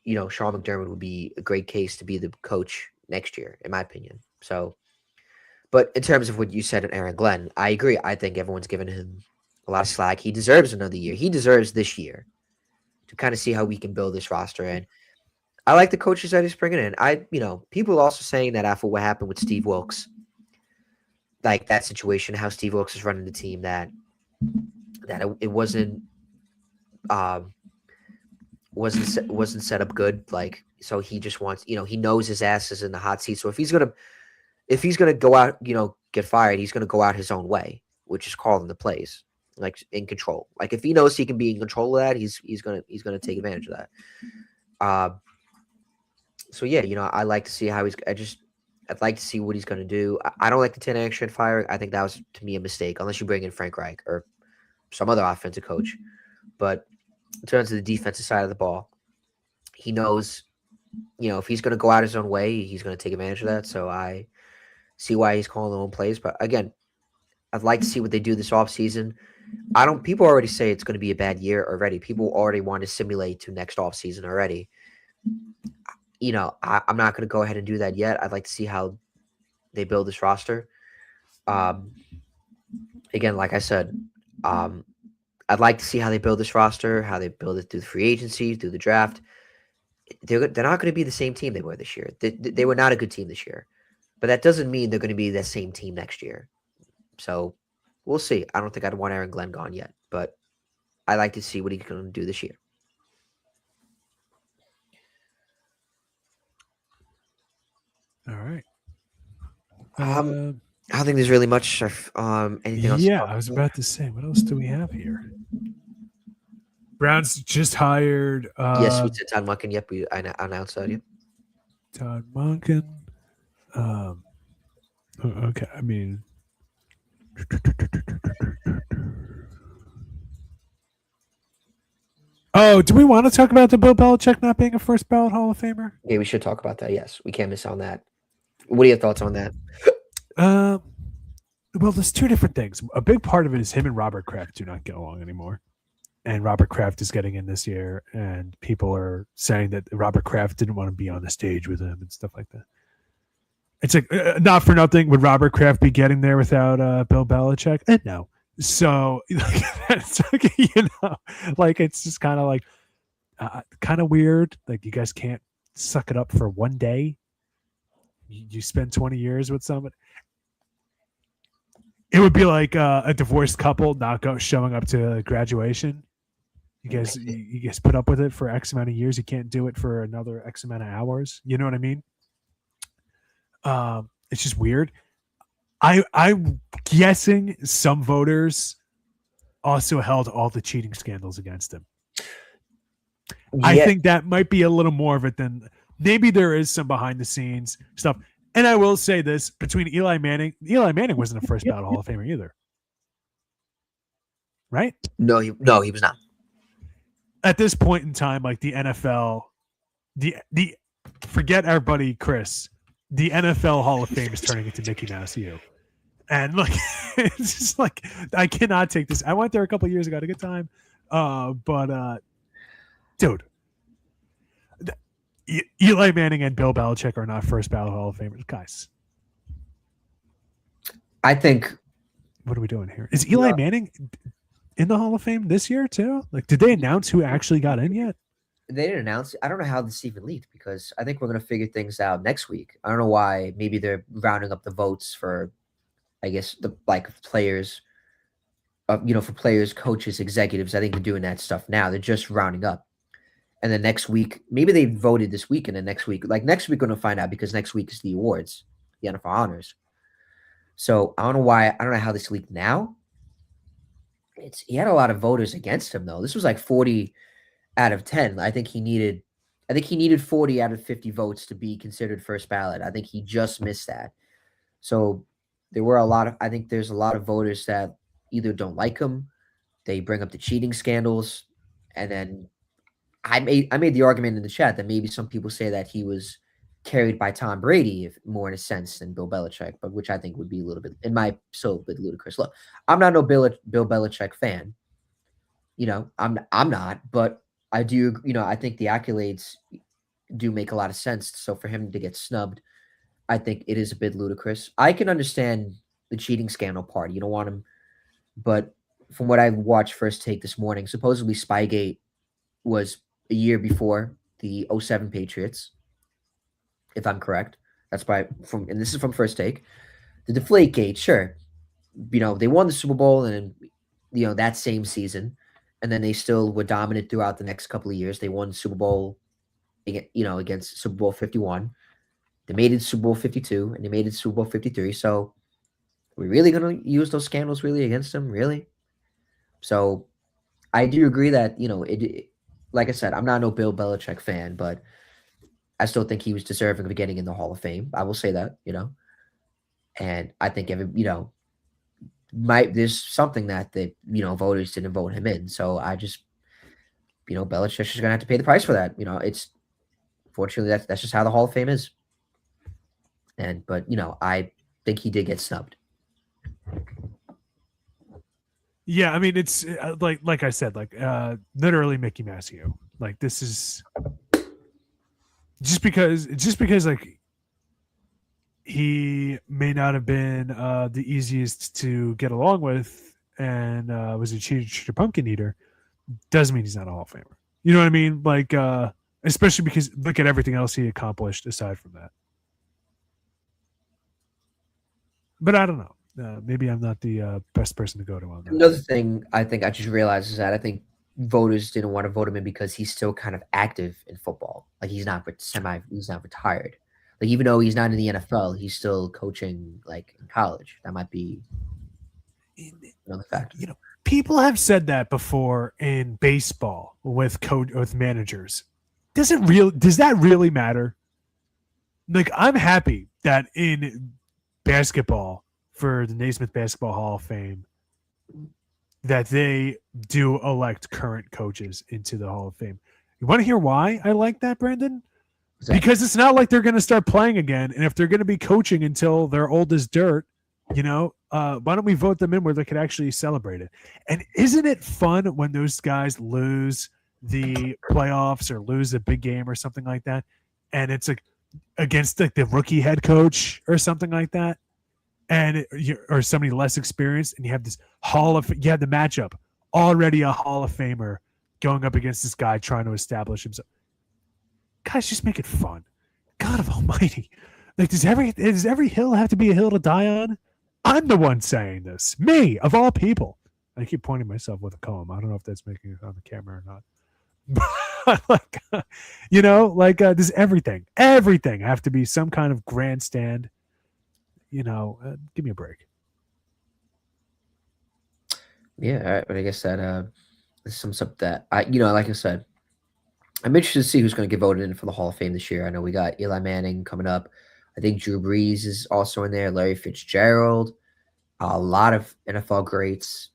Sean McDermott would be a great case to be the coach next year, in my opinion. So, but in terms of what you said on Aaron Glenn, I agree. I think everyone's given him a lot of slack. He deserves another year. He deserves this year to kind of see how we can build this roster. And I like the coaches that he's bringing in. People are also saying that after what happened with Steve Wilkes, like that situation, how Steve Wilkes is running the team, that it wasn't set up good. Like, so he just wants, he knows his ass is in the hot seat. So if he's gonna go out, get fired, he's gonna go out his own way, which is calling the plays, like in control. Like if he knows he can be in control of that, he's gonna take advantage of that. So yeah, I like to see how I'd like to see what he's going to do. I don't like the 10 action firing. I think that was, to me, a mistake, unless you bring in Frank Reich or some other offensive coach. But in terms of the defensive side of the ball, he knows, if he's going to go out his own way, he's going to take advantage of that. So I see why he's calling their own plays. But again, I'd like to see what they do this offseason. People already say it's going to be a bad year already. People already want to simulate to next offseason already. I'm not going to go ahead and do that yet. I'd like to see how they build this roster. Again, like I said, I'd like to see how they build this roster, how they build it through the free agency, through the draft. They're not going to be the same team they were this year. They were not a good team this year. But that doesn't mean they're going to be the same team next year. So we'll see. I don't think I'd want Aaron Glenn gone yet. But I like to see what he's going to do this year.
All right.
I don't think there's really much anything else.
Yeah, I was about to say, what else do we have here? Browns just hired.
Yes, we said Todd Monken. Yep, I announced that. Yep.
Todd Monken. Okay, I mean. Oh, do we want to talk about the Bill Belichick not being a first ballot Hall of Famer?
Yeah, we should talk about that. Yes, we can't miss on that. What are your thoughts on that?
Well, there's two different things. A big part of it is him and Robert Kraft do not get along anymore. And Robert Kraft is getting in this year, and people are saying that Robert Kraft didn't want to be on the stage with him and stuff like that. It's like, not for nothing, would Robert Kraft be getting there without Bill Belichick? No. So, it's like, it's just kind of like, kind of weird. Like, you guys can't suck it up for one day. You spend 20 years with somebody. It would be like a divorced couple not showing up to graduation. You guys put up with it for X amount of years. You can't do it for another X amount of hours. You know what I mean? It's just weird. I'm guessing some voters also held all the cheating scandals against him. I
Yeah,
think that might be a little more of it than maybe there is some behind the scenes stuff. And I will say this between Eli Manning wasn't a first ballot Hall of Famer either. Right?
no, he was not.
At this point in time, like the NFL, the forget our buddy Chris, the NFL Hall of Fame is turning into Mickey Mouse U. And like it's just like I cannot take this. I went there a couple years ago, had a good time. But dude, Eli Manning and Bill Belichick are not first ballot Hall of Famers, guys.
I think.
What are we doing here? Is Eli Manning in the Hall of Fame this year too? Like, did they announce who actually got in yet?
They didn't announce it. I don't know how this even leaked because I think we're going to figure things out next week. I don't know why. Maybe they're rounding up the votes for, I guess, the players, for players, coaches, executives. I think they're doing that stuff now. They're just rounding up. And then next week, maybe they voted this week, and then next week, we're going to find out because next week is the awards, the NFL honors. So I don't know why. I don't know how this leaked now. He had a lot of voters against him though. This was like 40 out of 10. I think he needed 40 out of 50 votes to be considered first ballot. I think he just missed that. So I think there's a lot of voters that either don't like him, they bring up the cheating scandals, and then I made the argument in the chat that maybe some people say that he was carried by Tom Brady, if more in a sense than Bill Belichick, but which I think would be a little bit, in my a bit ludicrous. Look, I'm not no Bill Belichick fan. I'm not, but I do. I think the accolades do make a lot of sense. So for him to get snubbed, I think it is a bit ludicrous. I can understand the cheating scandal part. You don't want him, but from what I watched First Take this morning, supposedly Spygate was a year before the 07 Patriots, if I'm correct. That's and this is from First Take. The Deflategate, sure. They won the Super Bowl and that same season, and then they still were dominant throughout the next couple of years. They won Super Bowl, against Super Bowl 51. They made it Super Bowl 52, and they made it Super Bowl 53. So, are we really going to use those scandals really against them? Really? So, I do agree that like I said, I'm not no Bill Belichick fan, but I still think he was deserving of getting in the Hall of Fame. I will say that, and I think there's something that voters didn't vote him in. So I just, Belichick's just gonna have to pay the price for that. It's fortunately that's just how the Hall of Fame is. But I think he did get snubbed.
Yeah, I mean it's like I said, literally Mickey Mouse U. Like this is just because like he may not have been the easiest to get along with and was a cheater pumpkin eater, doesn't mean he's not a Hall of Famer. You know what I mean? Like especially because look at everything else he accomplished aside from that. But I don't know. Maybe I'm not the best person to go to on that.
Another thing I think I just realized is that I think voters didn't want to vote him in because he's still kind of active in football. Like he's not retired. Like even though he's not in the NFL, he's still coaching like in college. That might be another factor.
People have said that before in baseball with managers. Does that really matter? Like I'm happy that in basketball for the Naismith Basketball Hall of Fame that they do elect current coaches into the Hall of Fame. You want to hear why I like that, Brandon? Because it's not like they're going to start playing again. And if they're going to be coaching until they're old as dirt, why don't we vote them in where they could actually celebrate it? And isn't it fun when those guys lose the playoffs or lose a big game or something like that? And it's like against like the rookie head coach or something like that. Or somebody less experienced, and you have the matchup, already a Hall of Famer going up against this guy trying to establish himself. Guys, just make it fun. God of Almighty. Like, does every hill have to be a hill to die on? I'm the one saying this. Me, of all people. I keep pointing myself with a comb. I don't know if that's making it on the camera or not. But, does everything have to be some kind of grandstand? Give me a break.
Yeah, all right, but I guess that sums up that. Like I said, I'm interested to see who's going to get voted in for the Hall of Fame this year. I know we got Eli Manning coming up. I think Drew Brees is also in there. Larry Fitzgerald, a lot of NFL greats.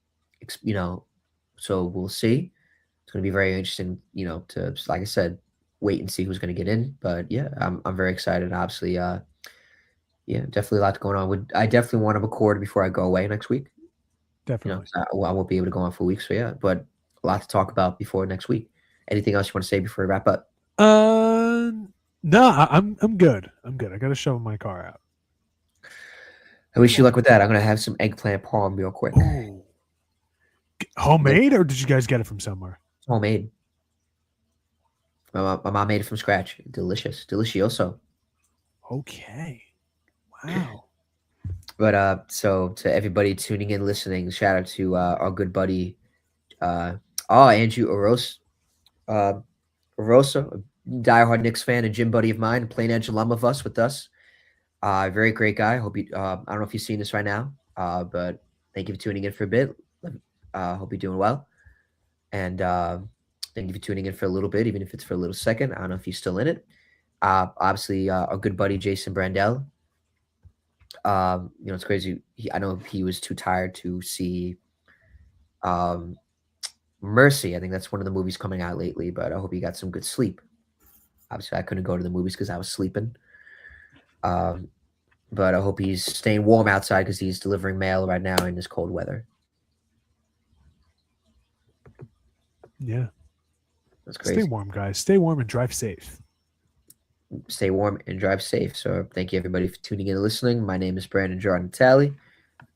So we'll see. It's going to be very interesting. To like I said, wait and see who's going to get in. But yeah, I'm very excited. Obviously, definitely a lot going on. I definitely want to record before I go away next week.
Definitely.
I won't be able to go on for a week. So yeah, but a lot to talk about before next week. Anything else you want to say before we wrap up?
No, I'm good. I'm good. I got to shovel my car out.
I wish you luck with that. I'm gonna have some eggplant parm real quick.
Ooh. Homemade, or did you guys get it from somewhere?
It's homemade. My mom made it from scratch. Delicious, delicioso.
Okay. Wow.
But so to everybody tuning in, listening, shout out to our good buddy, Andrew Arosa, a diehard Knicks fan and gym buddy of mine, Plain Edge alum of us with us. Very great guy. Hope you. I don't know if you've seen this right now, but thank you for tuning in for a bit. Hope you're doing well, and thank you for tuning in for a little bit, even if it's for a little second. I don't know if you're still in it. Obviously, our good buddy Jason Brandel. It's crazy. I know he was too tired to see Mercy. I think that's one of the movies coming out lately, but I hope he got some good sleep. Obviously, I couldn't go to the movies because I was sleeping. But I hope he's staying warm outside because he's delivering mail right now in this cold weather.
Yeah.
That's crazy.
Stay warm, guys. Stay warm and drive safe.
Stay warm and drive safe. So thank you, everybody, for tuning in and listening. My name is Brandon Jordan Talley,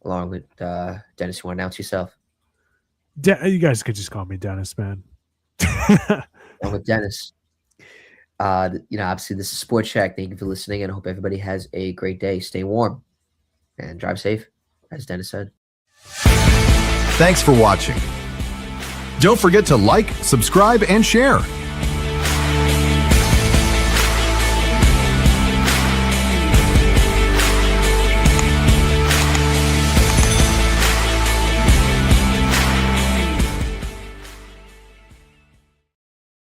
along with Dennis. You want to announce yourself?
You guys could just call me Dennis, man.
Along with Dennis. Obviously, this is SportsShack. Thank you for listening, and I hope everybody has a great day. Stay warm and drive safe, as Dennis said.
Thanks for watching. Don't forget to like, subscribe, and share.